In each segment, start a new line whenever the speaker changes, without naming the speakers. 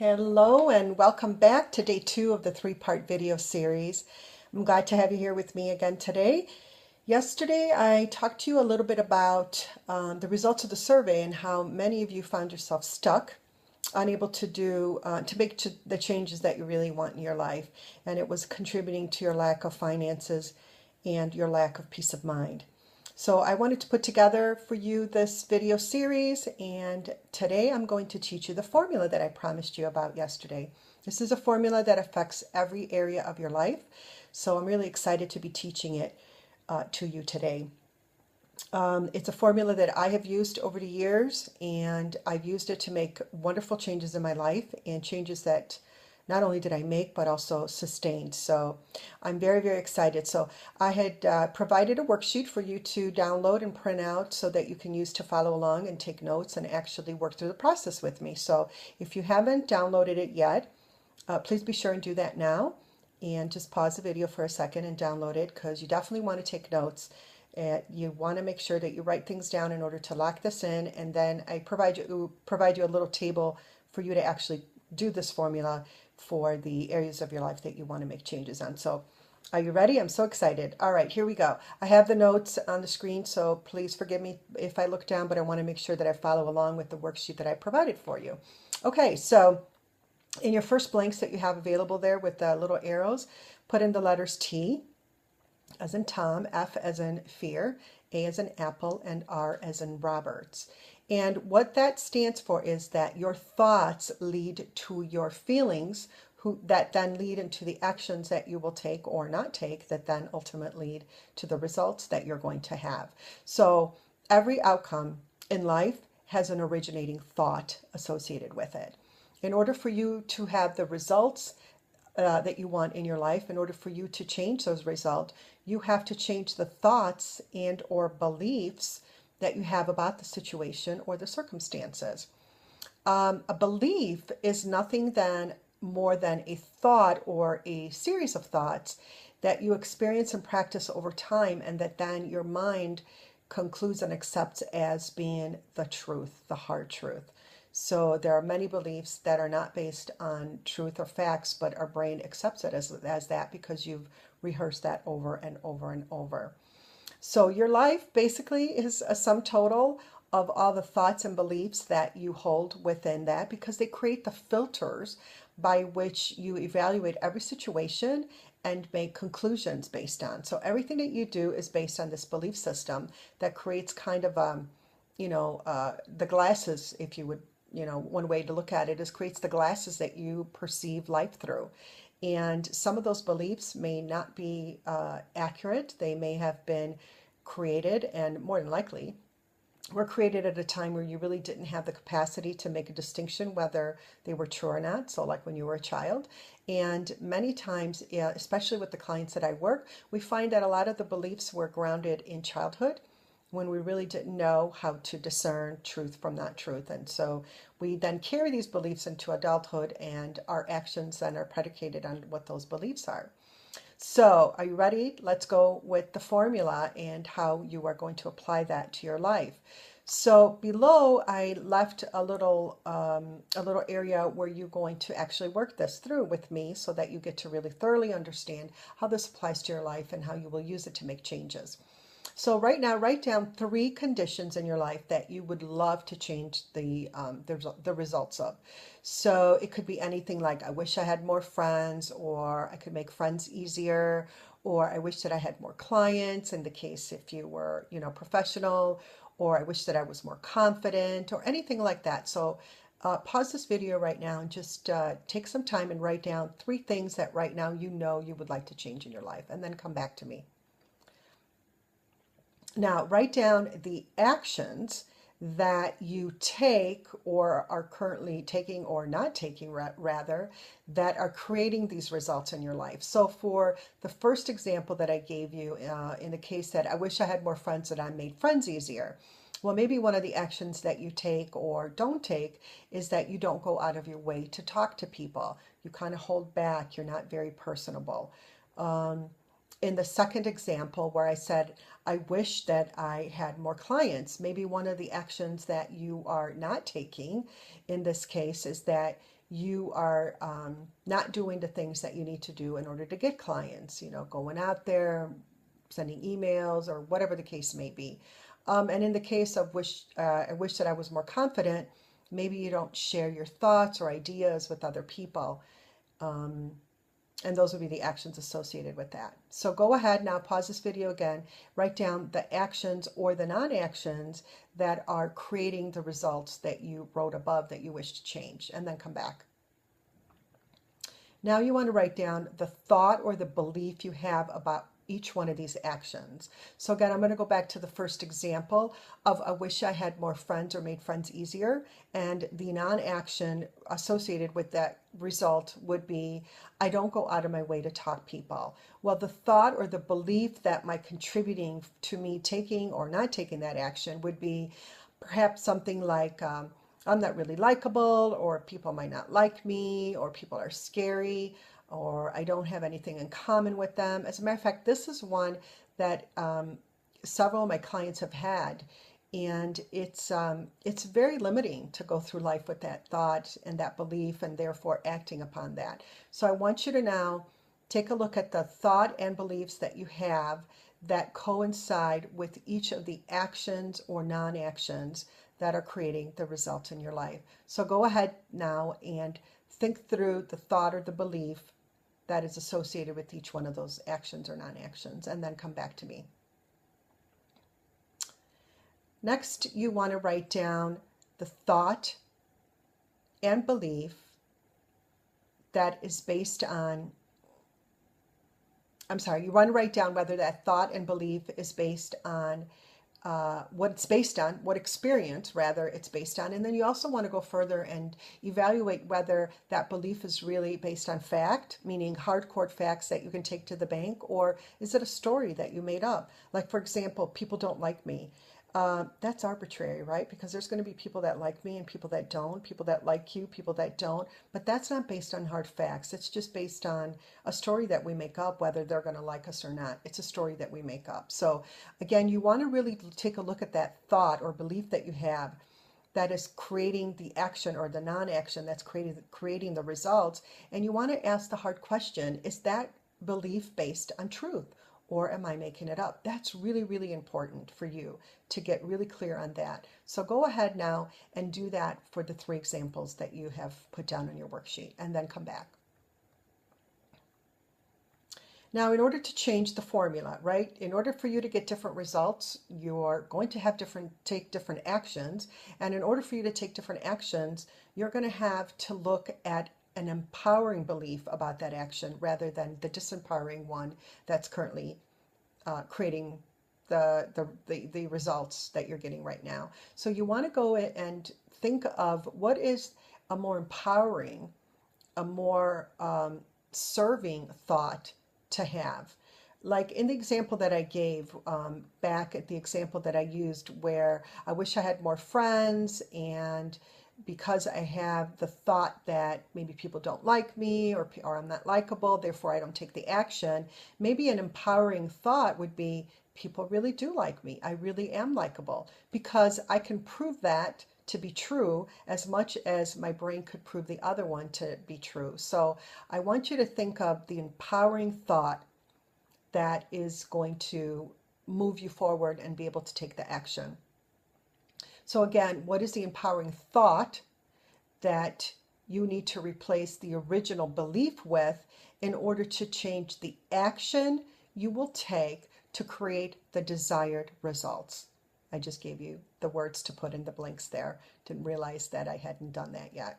Hello and welcome back to day 2 of the three-part video series. I'm glad to have you here with me again today. Yesterday I talked to you a little bit about the results of the survey and how many of you found yourself stuck, unable to make the changes that you really want in your life, and it was contributing to your lack of finances and your lack of peace of mind. So I wanted to put together for you this video series, and today I'm going to teach you the formula that I promised you about yesterday. This is a formula that affects every area of your life, so I'm really excited to be teaching it to you today. It's a formula that I have used over the years, and I've used it to make wonderful changes in my life, and changes that not only did I make, but also sustained. So I'm very, very excited. So I had provided a worksheet for you to download and print out so that you can use to follow along and take notes and actually work through the process with me. So if you haven't downloaded it yet, please be sure and do that now. And just pause the video for a second and download it, because you definitely want to take notes. You want to make sure that you write things down in order to lock this in, and then I provide you a little table for you to actually do this formula for the areas of your life that you want to make changes on. So are you ready? I'm so excited. All right, here we go. I have the notes on the screen, so please forgive me if I look down, but I want to make sure that I follow along with the worksheet that I provided for you. Okay, so in your first blanks that you have available there with the little arrows, put in the letters T as in Tom, F as in fear, A as in apple, and R as in Roberts. And what that stands for is that your thoughts lead to your feelings, that then lead into the actions that you will take or not take, that then ultimately lead to the results that you're going to have. So every outcome in life has an originating thought associated with it. In order for you to have the results that you want in your life, in order for you to change those results, you have to change the thoughts and or beliefs that you have about the situation or the circumstances. A belief is nothing more than a thought or a series of thoughts that you experience and practice over time, and that then your mind concludes and accepts as being the truth, the hard truth. So there are many beliefs that are not based on truth or facts, but our brain accepts it as that because you've rehearsed that over and over and over. So your life basically is a sum total of all the thoughts and beliefs that you hold within that, because they create the filters by which you evaluate every situation and make conclusions based on. So everything that you do is based on this belief system that creates kind of the glasses, if you would, one way to look at it is creates the glasses that you perceive life through. And some of those beliefs may not be accurate. They may have been created, and more than likely were created at a time where you really didn't have the capacity to make a distinction whether they were true or not. So like when you were a child. And many times, especially with the clients that I work, we find that a lot of the beliefs were grounded in childhood, when we really didn't know how to discern truth from not truth. And so we then carry these beliefs into adulthood, and our actions then are predicated on what those beliefs are. So are you ready? Let's go with the formula and how you are going to apply that to your life. So below I left a little area where you're going to actually work this through with me, so that you get to really thoroughly understand how this applies to your life and how you will use it to make changes. So right now, write down 3 conditions in your life that you would love to change the results of. So it could be anything like, I wish I had more friends, or I could make friends easier, or I wish that I had more clients, in the case if you were, professional, or I wish that I was more confident, or anything like that. So pause this video right now and just take some time and write down 3 things that right now you would like to change in your life, and then come back to me. Now, write down the actions that you take, or are currently taking or not taking, rather, that are creating these results in your life. So for the first example that I gave you, in the case that I wish I had more friends, that I made friends easier. Well, maybe one of the actions that you take or don't take is that you don't go out of your way to talk to people. You kind of hold back. You're not very personable. In the second example where I said, I wish that I had more clients, maybe one of the actions that you are not taking in this case is that you are not doing the things that you need to do in order to get clients, going out there, sending emails, or whatever the case may be. And in the case of I wish that I was more confident, maybe you don't share your thoughts or ideas with other people. Um, and those would be the actions associated with that. So go ahead now, pause this video again, write down the actions or the non-actions that are creating the results that you wrote above that you wish to change, and then come back. Now you want to write down the thought or the belief you have about each one of these actions. So again, I'm going to go back to the first example of I wish I had more friends or made friends easier. And the non-action associated with that result would be I don't go out of my way to talk people. Well, the thought or the belief that might contributing to me taking or not taking that action would be perhaps something like I'm not really likable, or people might not like me, or people are scary, or I don't have anything in common with them. As a matter of fact, this is one that several of my clients have had, and it's very limiting to go through life with that thought and that belief, and therefore acting upon that. So I want you to now take a look at the thought and beliefs that you have that coincide with each of the actions or non-actions that are creating the results in your life. So go ahead now and think through the thought or the belief that is associated with each one of those actions or non-actions, and then come back to me. Next, you want to write down the thought and belief that is based on, you want to write down whether that thought and belief is based on what it's based on, what experience rather it's based on. And then you also want to go further and evaluate whether that belief is really based on fact, meaning hardcore facts that you can take to the bank, or is it a story that you made up? Like, for example, people don't like me. That's arbitrary, right? Because there's going to be people that like me and people that don't, people that like you, people that don't, but that's not based on hard facts. It's just based on a story that we make up, whether they're going to like us or not. It's a story that we make up. So again, you want to really take a look at that thought or belief that you have that is creating the action or the non-action that's creating the results. And you want to ask the hard question, is that belief based on truth? Or am I making it up? That's really, really important for you to get really clear on that. So go ahead now and do that for the 3 examples that you have put down on your worksheet, and then come back. Now, in order to change the formula, right, in order for you to get different results, you're going to have take different actions. And in order for you to take different actions, you're going to have to look at an empowering belief about that action rather than the disempowering one that's currently creating the results that you're getting right now. So you want to go and think of what is a more empowering, a more serving thought to have. Like in the example that I gave, back at the example that I used where I wish I had more friends, and because I have the thought that maybe people don't like me, or I'm not likable, therefore I don't take the action, maybe an empowering thought would be, people really do like me. I really am likable, because I can prove that to be true as much as my brain could prove the other one to be true. So I want you to think of the empowering thought that is going to move you forward and be able to take the action. So again, what is the empowering thought that you need to replace the original belief with in order to change the action you will take to create the desired results? I just gave you the words to put in the blanks there. Didn't realize that I hadn't done that yet.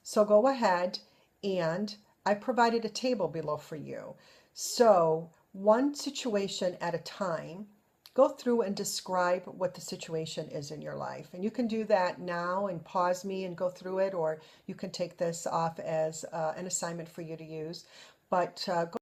So go ahead, and I provided a table below for you. So one situation at a time, go through and describe what the situation is in your life. And you can do that now and pause me and go through it, or you can take this off as an assignment for you to use. But go